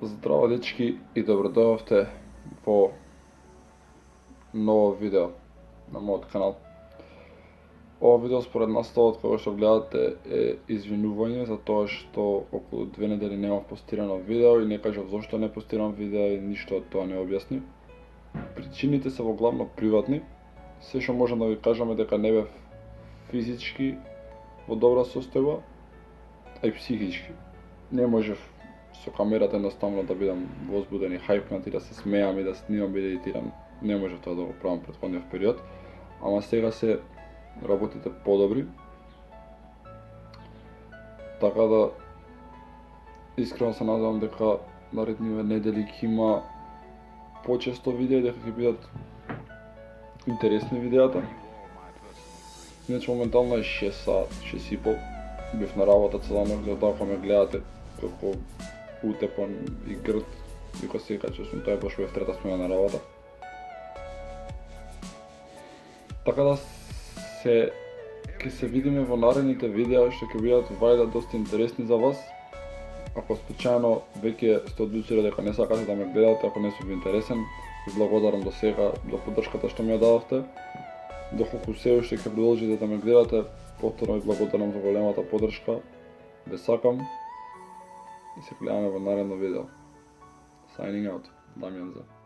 Здраво дечки и добродојавте во ново видео на мојот канал. Ова видео според наставот кога што гледате е извинување за тоа што околу 2 недели немав постирано видео и не кажав зошто не постирам видео и ништо од тоа не објасни. Причините се во главно приватни. Се што можам да ви кажам е дека не бев физички во добра состојба, а и психички. Не можев со камерата едноставно да бидам возбуден и хајпнат и да се смеам и да снимам и да едитирам. Не можев тоа да го правам претходниот период, ама сега се работите подобри. Така да искрено се надевам дека наредниве недели ќе има почесто видеа и дека ќе бидат интересни видеата. Иначе моментално е 6 сат, 6 и пол. Бев на работа цела ноќ, затоа кога ме гледате како утепан и грд, вика сега че сум тоа баш бев трета смена на работа. Така да ќе се видиме во наредните видеа што ќе бидат вајда доста интересни за вас. Ако случајно веќе сте одлучили дека не сакате да ме гледате, ако не сум ви интересен, ви благодарам до сега за поддршката што ми ја дадовте. Доколку се уште ќе продолжите да ме гледате, повторно ви благодарам за големата поддршка. Ве сакам и се гледаме во наредно видео. Signing out, Дамјан За.